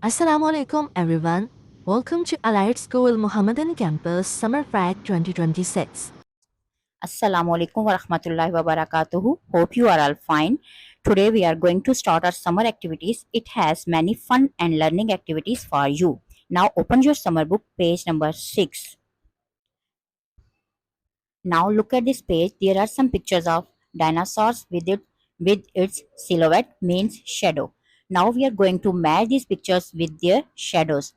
Assalamualaikum everyone. Welcome to Allied School Mohammedan Campus Summer Prac 2026. Assalamu alaikum wa rahmatullahi wa barakatuhu. Hope you are all fine. Today we are going to start our summer activities. It has many fun and learning activities for you. Now open your summer book, page number 6. Now look at this page. There are some pictures of dinosaurs with its silhouette means shadow. Now we are going to match these pictures with their shadows.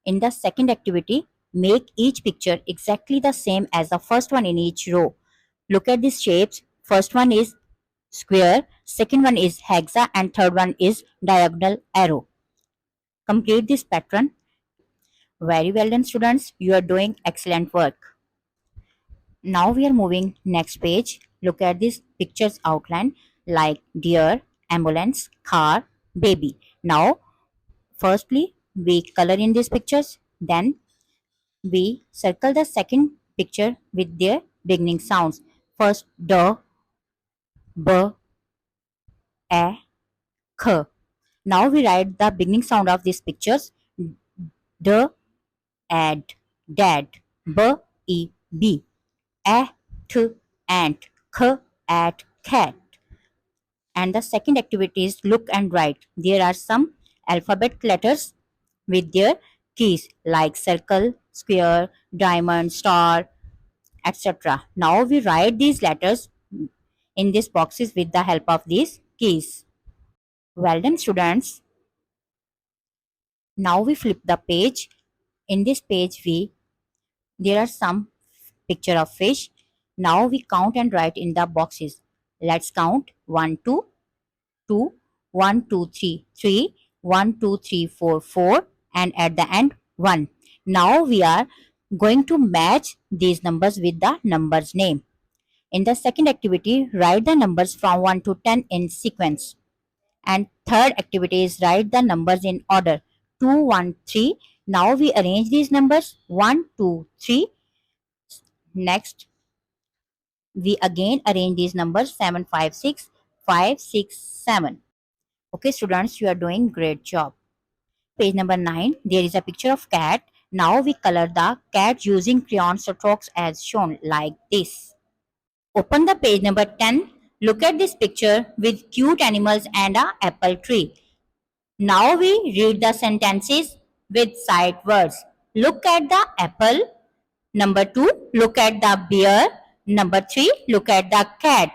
In the second activity, make each picture exactly the same as the first one in each row. Look at these shapes. First one is square, second one is hexa, and third one is diagonal arrow. Complete this pattern. Very well done, students. You are doing excellent work. Now we are moving next page. Look at this pictures outline like deer, ambulance, car, baby. Now, firstly, we color in these pictures. Then we circle the second picture with their beginning sounds. First, d, b, a, k. Now we write the beginning sound of these pictures. D, ad, dad, b, e, b, a, t, ant, k, at, cat. And the second activity is look and write. There are some alphabet letters with their keys like circle, square, diamond, star, etc. Now we write these letters in these boxes with the help of these keys. Well done, students. Now we flip the page. In this page there are some picture of fish. Now we count and write in the boxes. Let's count 1, 2, 2, 1, 2, 3, 3, 1, 2, 3, 4, 4, and at the end 1. Now we are going to match these numbers with the numbers name. In the second activity, write the numbers from 1 to 10 in sequence. And third activity is write the numbers in order 2, 1, 3. Now we arrange these numbers 1, 2, 3. Next, we again arrange these numbers 7, 5, 6, 5, 6, 7. Okay, students, you are doing great job. Page number 9, there is a picture of cat. Now we color the cat using crayon strokes as shown like this. Open the page number 10. Look at this picture with cute animals and a apple tree. Now we read the sentences with sight words. Look at the apple. Number 2, look at the bear. Number 3, look at the cat.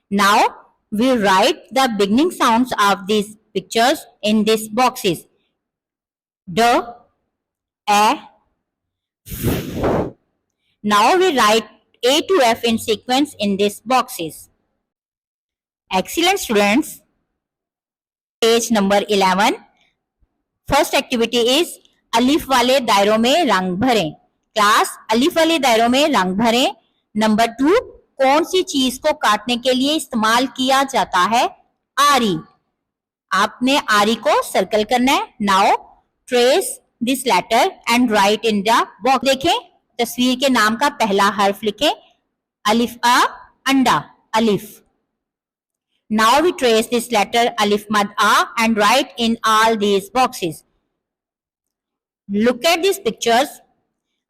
Now we write the beginning sounds of these pictures in these boxes. D, A. Now we write A to F in sequence in these boxes. Excellent, students. Page number 11. First activity is अलिफ वाले दायरों में रंग भरें. Class, अलिफ वाले दायरों में रंग भरें. नंबर 2, कौन सी चीज को काटने के लिए इस्तेमाल किया जाता है? आरी. आपने आरी को सर्कल करना है. Now trace this letter and write in the box. देखें, तस्वीर के नाम का पहला हर्फ लिखें. अलिफ अ, अंडा, अलिफ. Now we trace this letter alif mad a and write in all these boxes. Look at these pictures.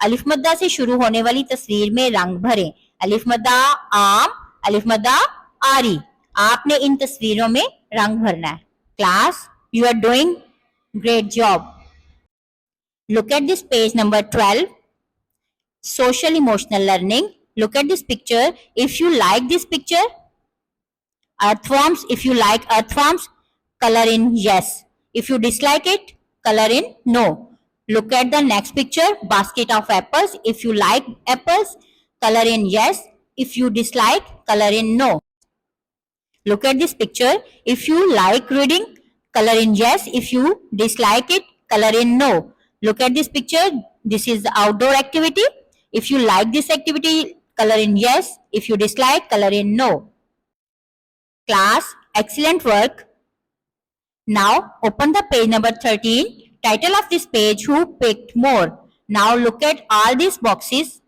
अलिफ मद्दा से शुरू होने वाली तस्वीर में रंग भरें. अलिफ मद्दा आम, अलिफ मद्दा आरी. आपने इन तस्वीरों में रंग भरना है. Class, you are doing great job. Look at this page number 12. Social emotional learning. Look at this picture. If you like this picture, earthworms, if you like earthworms, color in yes. If you dislike it, color in no. Look at the next picture, basket of apples. If you like apples, color in yes. If you dislike, color in no. Look at this picture. If you like reading, color in yes. If you dislike it, color in no. Look at this picture. This is the outdoor activity. If you like this activity, color in yes. If you dislike, color in no. Class, excellent work. Now open the page number 13. Title of this page, who picked more? Now look at all these boxes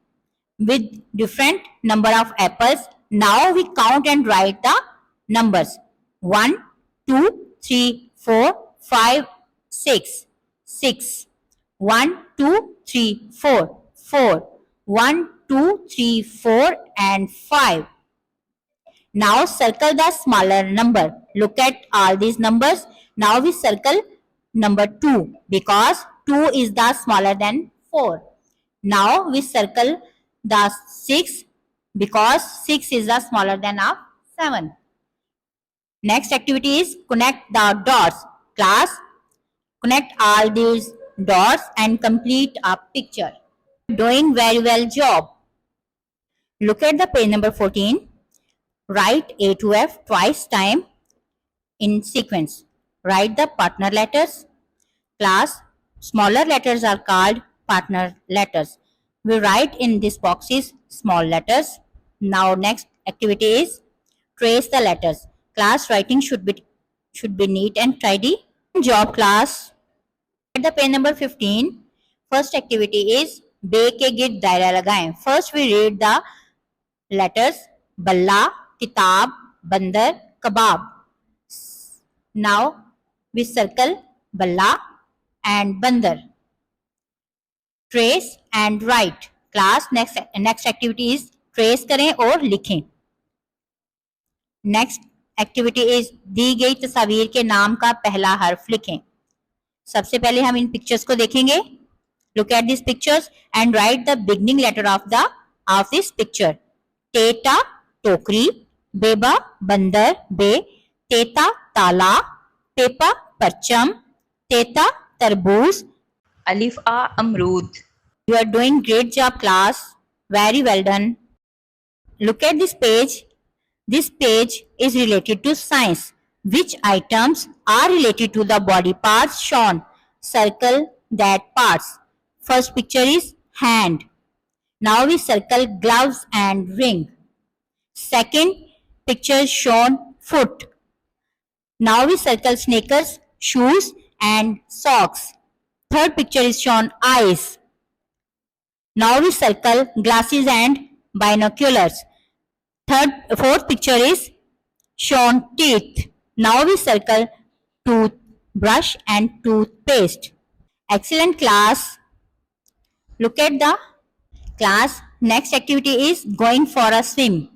with different number of apples. Now we count and write the numbers. 1, 2, 3, 4, 5, 6, 6. 1, 2, 3, 4. 4. 1, 2, 3, 4 and 5. Now circle the smaller number. Look at all these numbers. Now we circle number 2 because 2 is the smaller than 4. Now we circle the 6 because 6 is the smaller than of 7. Next activity is connect the dots. Class, connect all these dots and complete a picture. Doing very well job. Look at the page number 14. Write A to F twice time in sequence. Write the partner letters. Class, smaller letters are called partner letters. We write in these boxes small letters. Now next activity is trace the letters. Class, writing should be neat and tidy. Job class. At the page number 15, first activity is बे के गिर्द दायरा लगाएं. First we read the letters बल्ला, किताब, बंदर, कबाब. Now we circle balla and bandar. Trace and write. Class, next activity is trace करें और लिखें. Next activity is दी गई तस्वीर के नाम का पहला हर्फ लिखें. सबसे पहले हम इन पिक्चर्स को देखेंगे. Look at these pictures and write the beginning letter of this picture. टेटा टोकरी, बेबा बंदर बे, तेता ताला, पेपा परचम, तेता तरबूज, अलिफ आ अमरूद. You are doing great job class. Very well done. Look at this page. This page is related to science. Which items are related to the body parts shown? Circle that parts. First picture is hand. Now we circle gloves and ring. Second picture shown foot. Now we circle sneakers, shoes and socks. Third picture is shown eyes. Now we circle glasses and binoculars. Fourth picture is shown teeth. Now we circle toothbrush and toothpaste. Excellent class. Look at the class. Next activity is going for a swim.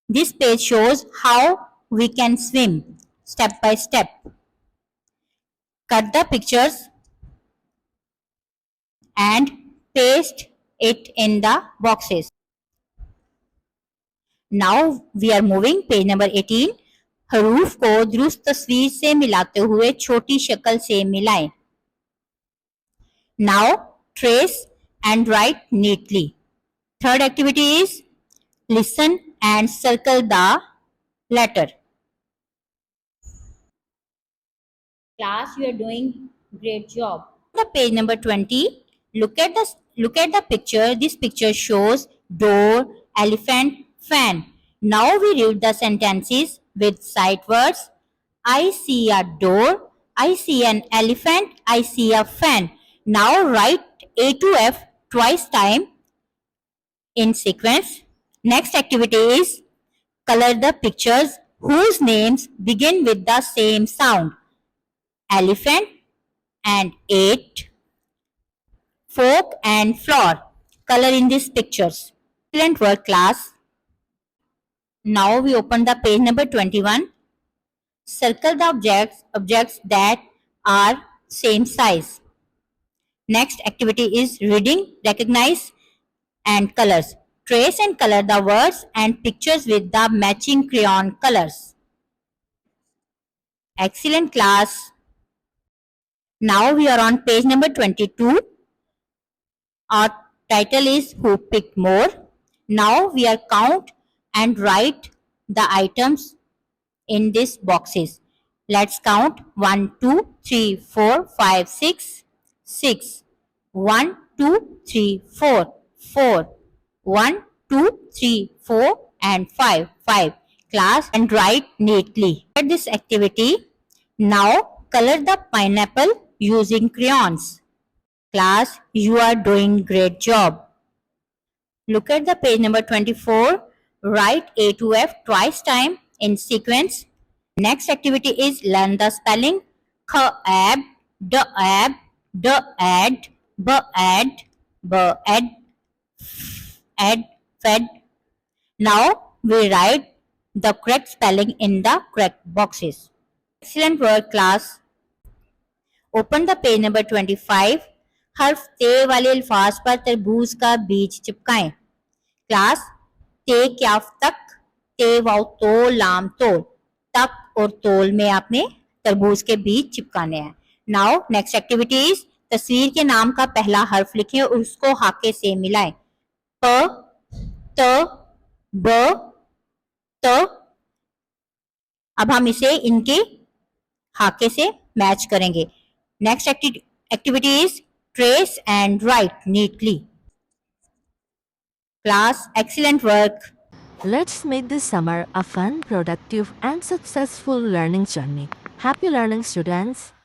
This page shows how we can swim step by step. Cut the pictures and paste it in the boxes. Now we are moving page number 18. हरूफ को दुरुस्त तस्वीर से मिलाते हुए छोटी शक्ल से मिलाएं. Now trace and write neatly. Third activity is listen and circle the letter. Class, you are doing great job. The page number 20. Look at the picture. This picture shows door, elephant, fan. Now we read the sentences with sight words. I see a door. I see an elephant. I see a fan. Now write A to F twice time in sequence. Next activity is color the pictures whose names begin with the same sound. Elephant and 8, fork and floor. Color in these pictures. Excellent work class. Now we open the page number 21. Circle the objects that are same size. Next activity is reading, recognize and colors. Trace and color the words and pictures with the matching crayon colors. Excellent class. Now we are on page number 22. Our title is Who Picked More. Now we are count and write the items in these boxes. Let's count 1, 2, 3, 4, 5, 6, 6. 1, 2, 3, 4, 4. 1, 2, 3, 4 and 5, 5. Class and write neatly. At this activity, now color the pineapple using crayons. Class, you are doing great job. Look at the page number 24. Write A to F twice time in sequence. Next activity is learn the spelling. Khab, D ab, D ad, B ad, B ed, ed, fed. Now we write the correct spelling in the correct boxes. Excellent work, class. Open the page number 25. हर्फ ते वाले अल्फाज पर तरबूज का बीज चिपकाएं. Class, ते क्याफ तक, ते वाव तो लाम तोल, तक और तोल में आपने तरबूज के बीज चिपकाने हैं. नाउ नेक्स्ट एक्टिविटी इज तस्वीर के नाम का पहला हर्फ लिखें और उसको हाके से मिलाएं. प, त, ब, त. अब हम इसे इनके हाके से मैच करेंगे. Next activity is trace and right neatly. Class, excellent work. Let's make this summer a fun, productive, and successful learning journey. Happy learning, students!